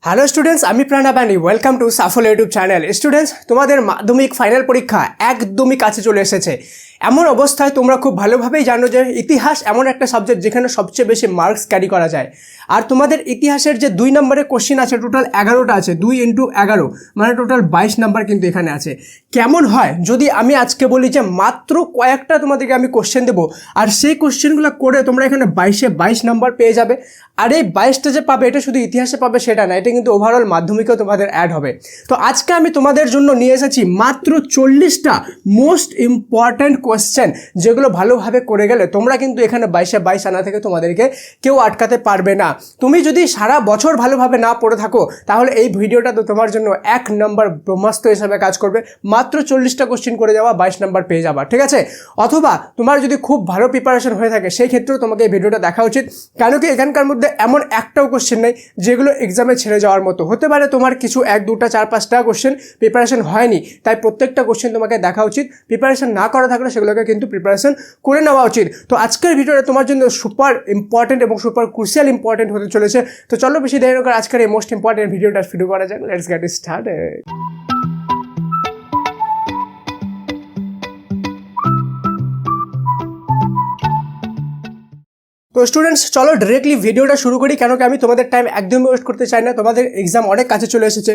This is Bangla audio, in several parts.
হ্যালো স্টুডেন্টস, আমি Pranab and welcome to Shuffle YouTube channel. Students, তোমাদের মাধ্যমিক ফাইনাল পরীক্ষা একদমই কাছে চলে এসেছে। এমন অবস্থায় তোমরা খুব ভালোভাবেই জানো যে ইতিহাস এমন একটা সাবজেক্ট যেখানে সবচেয়ে বেশি মার্কস ক্যারি করা যায়। আর তোমাদের ইতিহাসের যে 2 নম্বরের কোশ্চেন আছে, টোটাল 11টা আছে, 2 × 11 মানে টোটাল 22 নাম্বার কিন্তু এখানে আছে। কেমন হয় যদি আমি আজকে বলি যে মাত্র কয়েকটা তোমাদেরকে আমি কোশ্চেন দেবো, আর সেই কোশ্চেনগুলো করে তোমরা এখানে 22 নাম্বার পেয়ে যাবে। আর এই 22টা যে পাবে এটা শুধু ইতিহাসে পাবে সেটা না, এটা কিন্তু ওভারঅল মাধ্যমিকেও তোমাদের অ্যাড হবে। তো আজকে আমি তোমাদের জন্য নিয়ে এসেছি মাত্র 40টা মোস্ট ইম্পর্ট্যান্ট কোশ্চেন, যেগুলো ভালোভাবে করে গেলে তোমরা কিন্তু এখানে 22 আনা থেকে তোমাদেরকে কেউ আটকাতে পারবে না। তুমি যদি সারা বছর ভালোভাবে না পড়ে থাকো তাহলে এই ভিডিওটা তো তোমার জন্য 1 নম্বর ব্রহ্মাস্ত্র হিসাবে কাজ করবে। মাত্র 40টা কোশ্চেন করে যাওয়া, 22 নাম্বার পেয়ে যাবা, ঠিক আছে? অথবা তোমার যদি খুব ভালো প্রিপারেশন হয়ে থাকে সেই ক্ষেত্রেও তোমাকে এই ভিডিওটা দেখা উচিত, কেন কি এখানকার মধ্যে এমন একটাও কোশ্চেন নেই যেগুলো এক্সামে ছেড়ে যাওয়ার মতো। হতে পারে তোমার কিছু 1, 2টা, 4, 5টা কোশ্চেন প্রিপারেশন হয়নি, তাই প্রত্যেকটা কোশ্চেন তোমাকে দেখা উচিত। প্রিপারেশন না করা থাকলে সেগুলোকে কিন্তু প্রিপারেশন করে নেওয়া উচিত। তো আজকের ভিডিওটা তোমার জন্য সুপার ইম্পর্টেন্ট এবং সুপার ক্রুশিয়াল ইম্পর্টেন্ট হতে চলেছে। তো চলো বেশি দেরি না করে আজকের এই মোস্ট ইম্পর্টেন্ট ভিডিওটা শুরু করা যাক। Let's get started. তো স্টুডেন্টস, চলো ডিরেক্টলি ভিডিওটা শুরু করি, কেন কি আমি তোমাদের টাইম একদমই ওয়েস্ট করতে চাই না। তোমাদের এক্সাম অনেক কাছে চলে এসেছে।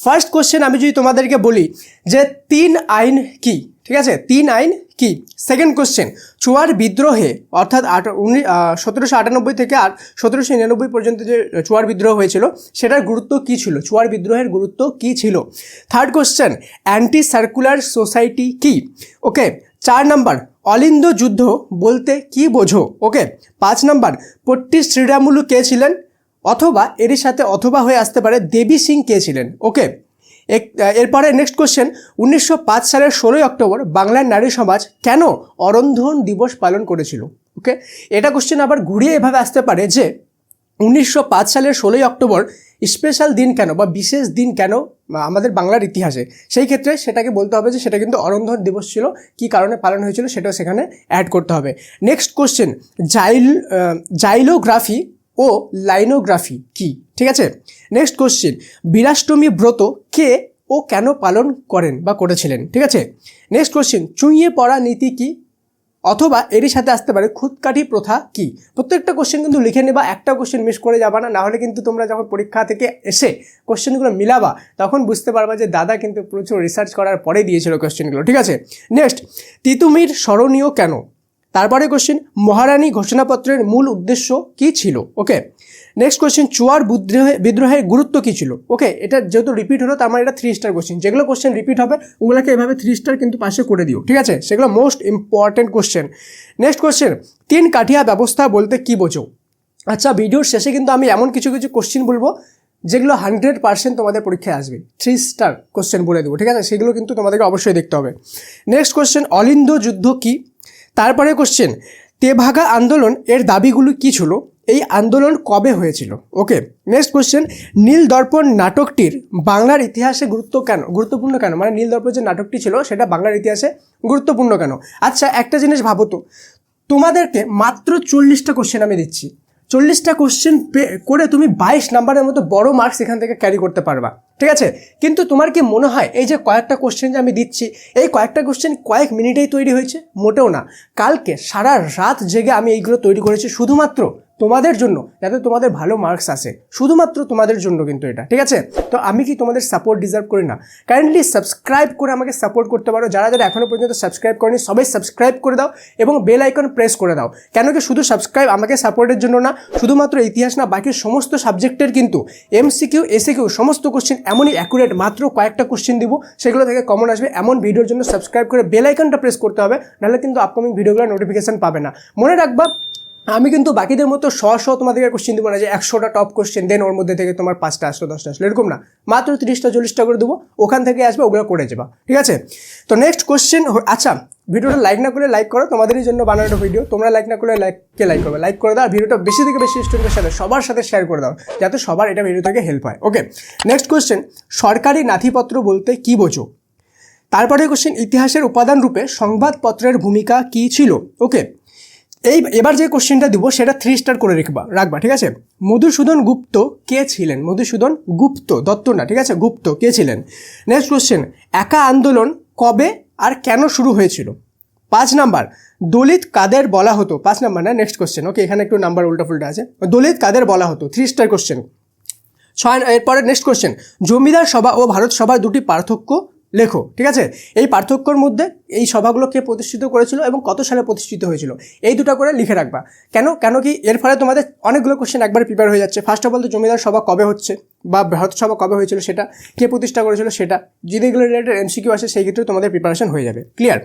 ফার্স্ট কোশ্চেন আমি যদি তোমাদেরকে বলি যে 3 আইন কি, ঠিক আছে? 3 আইন কি? সেকেন্ড কোশ্চেন, চুয়ার বিদ্রোহে অর্থাৎ 1798 থেকে 1799 পর্যন্ত যে চুয়ার বিদ্রোহ হয়েছিল সেটার গুরুত্ব কী ছিল? চুয়ার বিদ্রোহের গুরুত্ব কী ছিল? Third question, anti circular society কি? ওকে। 4 নম্বর, অলিন্দ যুদ্ধ বলতে কি বোঝো? ওকে। 5 নম্বর, পট্টি শ্রীরামুলু কে ছিলেন? অথবা এর সাথে অথবা হয়ে আসতে পারে দেবী সিং কে ছিলেন? ওকে। এরপরে নেক্সট কোশ্চেন, 1905 সালের 16 অক্টোবর বাংলার নারী সমাজ কেন অরন্ধন দিবস পালন করেছিল? ওকে। এটা কোশ্চেন আবার ঘুরিয়ে এভাবে আসতে পারে যে 1905 সালের 16 অক্টোবর স্পেশাল দিন কেন বা বিশেষ দিন কেন আমাদের বাংলার ইতিহাসে? সেই ক্ষেত্রে সেটাকে বলতে হবে যে সেটা কিন্তু অরন্ধন দিবস ছিল, কী কারণে পালন হয়েছিল সেটাও সেখানে অ্যাড করতে হবে। নেক্সট কোশ্চেন, জাইলোগ্রাফি ও লাইনোগ্রাফি কি? ঠিক আছে। নেক্সট কোশ্চেন, বীরাষ্টমী ব্রত কে ও কেন পালন করেন বা করেছিলেন? ঠিক আছে। নেক্সট কোশ্চেন, চুঁইয়ে পড়া নীতি কি? অথবা এরই সাথে আসতে পারে খুদকাঠি প্রথা কি? প্রত্যেকটা কোশ্চেন কিন্তু লিখে নেবা, একটা কোশ্চেন মিস করে যাবা না, নাহলে কিন্তু তোমরা যখন পরীক্ষা থেকে এসে কোশ্চেনগুলো মিলাবা তখন বুঝতে পারবা যে দাদা কিন্তু প্রচুর রিসার্চ করার পরে দিয়েছিল কোশ্চেনগুলো, ঠিক আছে। নেক্সট, তিতুমির স্মরণীয় কেন? তারপরে কোশ্চেন, মহারানী ঘোষণাপত্রের মূল উদ্দেশ্য কি ছিল? ওকে। নেক্সট কোশ্চেন, চুয়ার বিদ্রোহের গুরুত্ব কী ছিল? ওকে। এটা যেহেতু রিপিট হলো তার মানে এটা 3 স্টার কোশ্চেন। যেগুলো কোশ্চেন রিপিট হবে ওগুলোকে এভাবে 3 স্টার কিন্তু পাশে করে দিও, ঠিক আছে? সেগুলো most important question. Next question, 3 Kathia ব্যবস্থা বলতে কী বোঝো? আচ্ছা, ভিডিওর শেষে কিন্তু আমি এমন কিছু কোশ্চেন বলবো যেগুলো 100% তোমাদের পরীক্ষায় আসবে, 3 স্টার কোশ্চেন বলে দেবো, ঠিক আছে? সেগুলো কিন্তু তোমাদেরকে অবশ্যই দেখতে হবে। নেক্সট কোশ্চেন, অলিন্দ যুদ্ধ কি? তারপরে কোশ্চেন, তেভাগা আন্দোলন এর দাবিগুলো কী ছিল? এই আন্দোলন কবে হয়েছিল? ওকে। নেক্সট কোশ্চেন, নীল দর্পণ নাটকটির বাংলার ইতিহাসে গুরুত্বপূর্ণ কেন? মানে নীল দর্পণ যে নাটকটি ছিল সেটা বাংলার ইতিহাসে গুরুত্বপূর্ণ কেন? আচ্ছা, একটা জিনিস ভাবো তো, তোমাদেরকে মাত্র 40টা কোশ্চেন আমি দিচ্ছি, 40টা কোশ্চেন করে তুমি 22 নাম্বারের মতো বড় মার্কস এখান থেকে ক্যারি করতে পারবা, ঠিক আছে? কিন্তু তোমার কি মনে হয় এই যে কয়েকটা কোশ্চেন যে আমি দিচ্ছি, এই কয়েকটা কোশ্চেন কয়েক মিনিটেই তৈরি হয়েছে? মোটেও না। কালকে সারা রাত জেগে আমি এইগুলো তৈরি করেছি শুধুমাত্র তোমাদের জন্য, যাতে তোমাদের ভালো মার্কস আসে, শুধুমাত্র তোমাদের জন্য কিন্তু এটা, ঠিক আছে? তো আমি কি তোমাদের সাপোর্ট ডিজার্ভ করি না? কাইন্ডলি সাবস্ক্রাইব করে আমাকে সাপোর্ট করতে পারো। যারা যারা এখনও পর্যন্ত সাবস্ক্রাইব করেনি সবাই সাবস্ক্রাইব করে দাও এবং বেল আইকন প্রেস করে দাও। কেন কি শুধু সাবস্ক্রাইব আমাকে সাপোর্টের জন্য না, শুধুমাত্র ইতিহাস না, বাকি সমস্ত সাবজেক্টের কিন্তু এমসিকিউ এসিকিউ সমস্ত কোশ্চেন এমনই অ্যাকুরেট, মাত্র কয়েকটা কোশ্চেন দিব, সেগুলো থেকে কমন আসবে। এমন ভিডিওর জন্য সাবস্ক্রাইব করে বেল আইকনটা প্রেস করতে হবে, নাহলে কিন্তু আপকামিং ভিডিওগুলোর নোটিফিকেশান পাবে না। মনে রাখবা, আমি কিন্তু বাকিদের মতো তোমাদেরকে কোশ্চেন দেবো না যে 100টা টপ কোশ্চেন দেন ওর মধ্যে থেকে তোমার 5টা আসলো 10টা আসলো, এরকম না। মাত্র 30টা 40টা করে দেবো, ওখান থেকে আসবে, ওগুলো করে যাবা, ঠিক আছে? তো নেক্সট কোশ্চেন, আচ্ছা ভিডিওটা লাইক না করলে লাইক করো, তোমাদেরই জন্য বানানো ভিডিও। তোমরা লাইক না করলে লাইক করবে, লাইক করে দাও। আর ভিডিওটা বেশি থেকে বেশি স্টুডেন্টের সাথে সবার সাথে শেয়ার করে দাও, যাতে সবার এটা ভিডিও থেকে হেল্প হয়। ওকে। নেক্সট কোশ্চেন, সরকারি নথিপত্র বলতে কী বোঝো? তারপরে কোশ্চেন, ইতিহাসের উপাদান রূপে সংবাদপত্রের ভূমিকা কী ছিল? ওকে। এবার যে কোশ্চেনটা দিব সেটা 3 স্টার করে রাখবা, ঠিক আছে। মধুসূদন গুপ্ত কে ছিলেন? মধুসূদন গুপ্ত, দত্ত না, ঠিক আছে, গুপ্ত কে ছিলেন? নেক্সট কোশ্চেন, একা আন্দোলন কবে আর কেন শুরু হয়েছিল? 5 নাম্বার, দলিত কাদের বলা হতো? 5 নাম্বার না, নেক্সট কোশ্চেন, ওকে, এখানে একটু নাম্বার উল্টাফুল্টা আছে। দলিত কাদের বলা হতো? 3 স্টার কোশ্চেন। এরপরে নেক্সট কোশ্চেন, জমিদার সভা ও ভারত সভার দুটি পার্থক্য লেখো, ঠিক আছে। এই পার্থক্যর মধ্যে এই সভাগুলো কে প্রতিষ্ঠিত করেছিল এবং কত সালে প্রতিষ্ঠিত হয়েছিল, এই দুটো করে লিখে রাখবা। কেন কি এর ফলে তোমাদের অনেকগুলো কোশ্চেন একবার প্রিপেয়ার হয়ে যাচ্ছে। ফার্স্ট অফ অল তো জমিদার সভা কবে হচ্ছে বা ভারত সভা কবে হয়েছিল সেটা, কে প্রতিষ্ঠা করেছিল সেটা, যদি এগুলো রিলেটেড এমসিকিউ আসে সেই ক্ষেত্রে তোমাদের প্রিপারেশন হয়ে যাবে, ক্লিয়ার।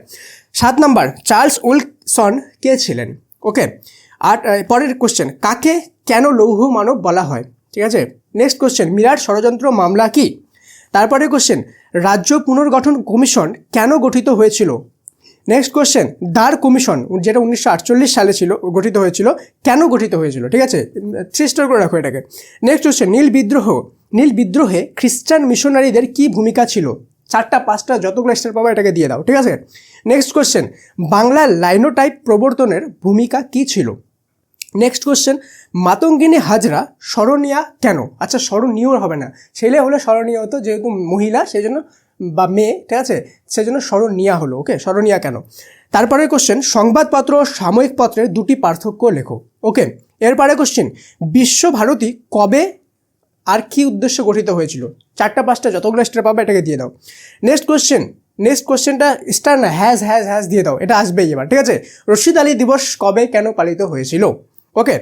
7 নাম্বার, চার্লস উইলসন কে ছিলেন? ওকে। আর পরের কোশ্চেন, কাকে কেন লৌহ মানব বলা হয়? ঠিক আছে। নেক্সট কোশ্চেন, মিরাট ষড়যন্ত্র মামলা কি? তারপরে কোশ্চেন, রাজ্য পুনর্গঠন কমিশন কেন গঠিত হয়েছিল? নেক্সট কোশ্চেন, দ্বার কমিশন যেটা 1948 সালে ছিল, গঠিত হয়েছিল, কেন গঠিত হয়েছিল? ঠিক আছে, 3 স্টার করে রাখো এটাকে। নেক্সট কোশ্চেন, নীল বিদ্রোহে খ্রিস্টান মিশনারিদের কি ভূমিকা ছিল? 4টা 5টা যতগুলো স্টার পাবো এটাকে দিয়ে দাও, ঠিক আছে। নেক্সট কোশ্চেন, বাংলার লাইনোটাইপ প্রবর্তনের ভূমিকা কি ছিল? নেক্সট কোশ্চেন, মাতঙ্গিনী হাজরা স্মরণীয়া কেন? আচ্ছা, স্মরণীয় হবে না, ছেলে হলে স্মরণীয় হতো, যেহেতু মহিলা সেই জন্য, বা মেয়ে, ঠিক আছে, সেই জন্য স্মরণীয়া হলো, ওকে, স্মরণীয়া কেন? তারপরে কোশ্চেন, সংবাদপত্র ও সাময়িক পত্রের দুটি পার্থক্য লেখো, ওকে। এরপরে কোশ্চেন, বিশ্বভারতী কবে আর কি উদ্দেশ্য গঠিত হয়েছিল? 4টা 5টা যতগুলো স্টার পাবে এটাকে দিয়ে দাও। নেক্সট কোশ্চেনটা স্টার না, হ্যাজ দিয়ে দাও, এটা আসবেই এবার, ঠিক আছে। রশিদ আলী দিবস কবে কেন পালিত হয়েছিল? ওকে।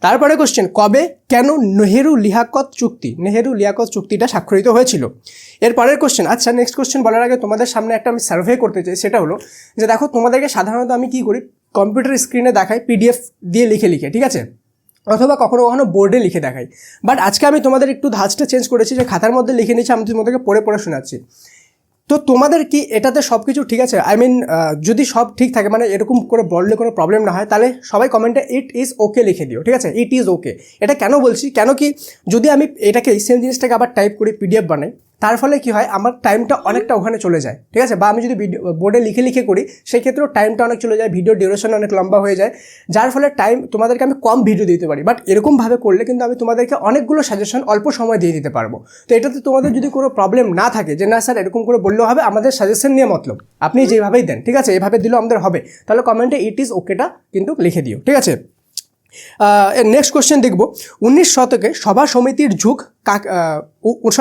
তারপরে কোশ্চেন, কবে কেন নেহেরু লিয়াকত চুক্তিটা স্বাক্ষরিত হয়েছিল? এরপরের কোশ্চেন, আচ্ছা নেক্সট কোশ্চেন বলার আগে তোমাদের সামনে একটা আমি সার্ভে করতে চাই, সেটা হলো যে দেখো তোমাদেরকে সাধারণত আমি কি করি, কম্পিউটার স্ক্রিনে দেখাই পিডিএফ দিয়ে লিখে, ঠিক আছে, অথবা কখনো বোর্ডে লিখে দেখাই। বাট আজকে আমি তোমাদের একটু ধাঁচটা চেঞ্জ করেছি, যে খাতার মধ্যে লিখে নিচ্ছি, আমি তোমাদেরকে পড়ে শোনাচ্ছি। তো তোমাদের কি এটাতে সব কিছু ঠিক আছে? যদি সব ঠিক থাকে, মানে এরকম করে বললে কোনো প্রবলেম না হয়, তাহলে সবাই কমেন্টে ইট ইজ ওকে লিখে দিও, ঠিক আছে, ইট ইজ ওকে। এটা কেন বলছি, কেন কি যদি আমি এটাকে সেম জিনিসটাকে আবার টাইপ করি, পিডিএফ বানাই, তার ফলে কি হয়, আমার টাইমটা অনেকটা ওখানে চলে যায়, ঠিক আছে। বা আমি যদি বোর্ডে লিখে করি, সেই ক্ষেত্রেও টাইমটা অনেক চলে যায়, ভিডিও ডিউরেশন অনেক লম্বা হয়ে যায়, যার ফলে তোমাদেরকে আমি কম ভিডিও দিতে পারি। বাট এরকমভাবে করলে কিন্তু আমি তোমাদেরকে অনেকগুলো সাজেশন অল্প সময় দিয়ে দিতে পারবো। তো এটাতে তোমাদের যদি কোনো প্রবলেম না থাকে, যে না স্যার এরকম করে বললেও হবে, আমাদের সাজেশন নিয়ে মতলব, আপনি যেভাবেই দেন, ঠিক আছে, এভাবে দিলেও আমাদের হবে, তাহলে কমেন্টে ইট ইজ ওকেটা কিন্তু লিখে দিও, ঠিক আছে। নেক্সট কোশ্চেন দেখব, 19 শতকে সভা সমিতির যুগ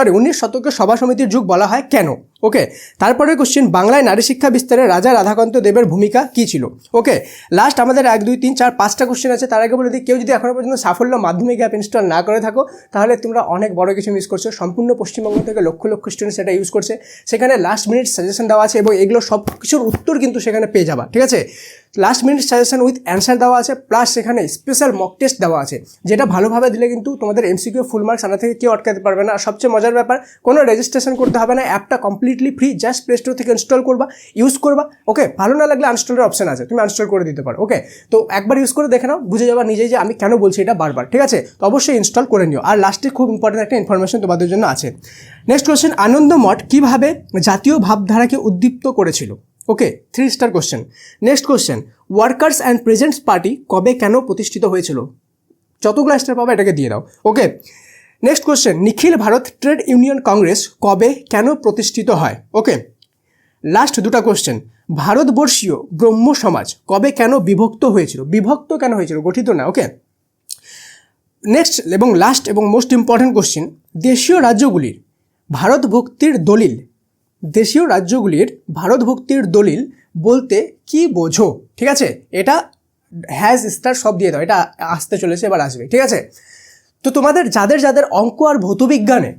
19 শতকে সভা সমিতির যুগ বলা হয় কেন? ওকে। তারপরে কোশ্চেন, বাংলায় নারী শিক্ষা বিস্তারে রাজা রাধাকান্ত দেবের ভূমিকা কী ছিল? ওকে। লাস্ট আমাদের 1 2 3 4 5টা কোশ্চেন আছে। তার আগে বলে দিই, কেউ যদি এখনও পর্যন্ত সাফল্য মাধ্যমিক অ্যাপ ইনস্টল না করে থাকো, তাহলে তোমরা অনেক বড় কিছু মিস করছো। সম্পূর্ণ পশ্চিমবঙ্গ থেকে লক্ষ স্টুডেন্ট সেটা ইউজ করছে, সেখানে লাস্ট মিনিট সাজেশন দেওয়া আছে এবং এগুলো সব কিছুর উত্তর কিন্তু সেখানে পেয়ে যাবা, ঠিক আছে। Last minute suggestion with answer দেওয়া আছে, প্লাস সেখানে স্পেশাল মক টেস্ট দেওয়া আছে, যেটা ভালোভাবে দিলে কিন্তু তোমাদের এমসিকিউ ফুল মার্কস আনা থেকে কেউ আটকাতে পারবে না। আর সবচেয়ে মজার ব্যাপার, কোনো রেজিস্ট্রেশন করতে হবে না, অ্যাপটা completely free, just play store থেকে ইনস্টল করবা, ইউজ করবা, ওকে। ভালো না লাগলে আনস্টলের অপশন আছে, তুমি আনস্টল করে দিতে পারো, ওকে। তো একবার ইউজ করে দেখে নাও, বুঝে যাবা নিজেই যে আমি কেন বলছি এটা বারবার, ঠিক আছে। তো অবশ্যই ইনস্টল করে নিও। আর লাস্টে খুব ইম্পর্টেন্ট একটা ইনফরমেশন তোমাদের জন্য আছে। নেক্সট কোশ্চেন, আনন্দমঠ কীভাবে জাতীয় ভাবধারাকে উদ্দীপ্ত করেছিল? ওকে, 3 star question. Next question, workers and presents party কবে কেন প্রতিষ্ঠিত হয়েছিল? যতগুলো স্টার পাবে এটাকে দিয়ে দাও, ওকে। নেক্সট কোশ্চেন, নিখিল ভারত ট্রেড ইউনিয়ন কংগ্রেস কবে কেন প্রতিষ্ঠিত হয়? ওকে। লাস্ট 2টা কোশ্চেন, ভারতবর্ষীয় ব্রহ্ম সমাজ কবে কেন বিভক্ত হয়েছিল? বিভক্ত কেন হয়েছিল, গঠিত না, ওকে। নেক্সট এবং লাস্ট এবং মোস্ট ইম্পর্টেন্ট কোশ্চেন, দেশীয় রাজ্যগুলির ভারত ভক্তির দলিল বলতে কি বোঝো? ঠিক আছে, এটা হ্যাজ স্টার সব দিয়ে দাও, এটা আসতে চলেছে, এবার আসবে, ঠিক আছে। তো তোমাদের যাদের অঙ্ক আর ভৌতবিজ্ঞানে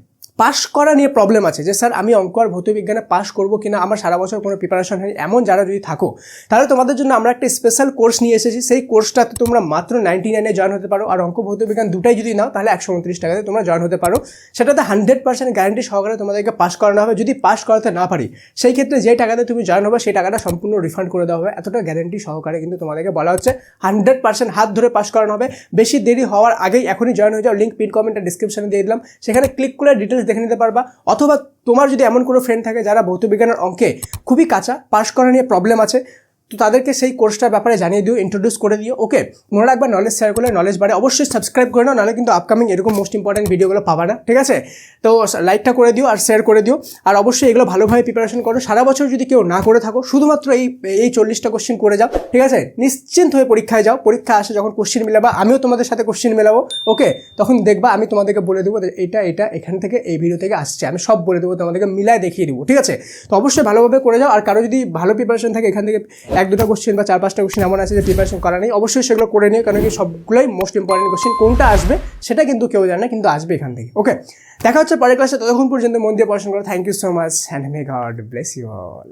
পাস করা নিয়ে প্রবলেম আছে, যে স্যার আমি অঙ্ক আর ভৌতবিজ্ঞানে পাস করবো কিনা, আমার সারা বছর কোনো প্রিপারেশন হয়নি, এমন যারা যদি থাকো, তাহলে তোমাদের জন্য আমরা একটা স্পেশাল কোর্স নিয়ে এসেছি। সেই কোর্সটাতে তোমরা মাত্র 99-এ জয়েন হতে পারো। আর অঙ্ক ভৌতবিজ্ঞান দুটাই যদি নাও, তাহলে 129 টাকাতে তোমরা জয়েন হতে পারো। সেটাতে 100% গ্যারান্টি সহকারে তোমাদেরকে পাস করানো হবে। যদি পাস করাতে না পারি, সেই ক্ষেত্রে যে টাকাতে তুমি জয়েন হবে, সেই টাকাটা সম্পূর্ণ রিফান্ড করে দেওয়া হবে। এতটা গ্যারান্টি সহকারে কিন্তু তোমাদেরকে বলা হচ্ছে, 100% হাত ধরে পাস করানো হবে। বেশি দেরি হওয়ার আগেই এখনই জয়েন হয়ে যাও। লিঙ্ক পিন কমেন্টে ডিসক্রিপশনে দিয়ে দিলাম, সেখানে ক্লিক করে ডিটেলস দেখে নিতে পারবা। অথবা তোমার যদি এমন কোনো ফ্রেন্ড থাকে যারা ভৌতবিজ্ঞানের অঙ্কে খুবই কাঁচা, পাস করা নিয়ে প্রবলেম আছে, তো তাদেরকে সেই কোর্সটার ব্যাপারে জানিয়ে দিও, ইন্ট্রোডিউস করে দিও। ওকে, মনে রাখবা নলেজ শেয়ার করলে নলেজ বাড়ে। অবশ্যই সাবস্ক্রাইব করে নাও, নাহলে কিন্তু আপকামিং এরকম মোস্ট ইম্পর্টেন্ট ভিডিওগুলো পাবা না, ঠিক আছে? তো লাইকটা করে দিও আর শেয়ার করে দিও। আর অবশ্যই এগুলো ভালোভাবে প্রিপারেশন করো। সারা বছর যদি কেউ না করে থাকো, শুধুমাত্র এই 40টা কোশ্চেন করে যাও, ঠিক আছে? নিশ্চিন্ত হয়ে পরীক্ষায় যাও। পরীক্ষা আসে যখন কোশ্চেন মেলাবা, আমিও তোমাদের সাথে কোশ্চেন মেলাবো। ওকে, তখন দেখবা আমি তোমাদেরকে বলে দেবো এটা এখান থেকে এই ভিডিও থেকে আসছে, আমি সব বলে দেবো, তোমাদেরকে মিলায় দেখিয়ে দেবো, ঠিক আছে? তো অবশ্যই ভালোভাবে করে যাও। আর কারো যদি ভালো প্রিপারেশন থাকে, এখান থেকে 1-2টা কোশ্চেন বা 4-5টা কোশ্চেন এমন আছে যে প্রিপারেশন করা নেই, অবশ্যই সেগুলো করে নিও, কারণ কি সবগুলোই মোস্ট ইম্পর্টেন্ট কোশ্চেন। কোনটা আসবে সেটা কিন্তু কেউ জানে না, কিন্তু আসবে এখান থেকে। ওকে, দেখা হচ্ছে পরের ক্লাসে। ততক্ষণ পর্যন্ত মন দিয়ে পড়াশোনা করো। Thank you so much and may god bless you all.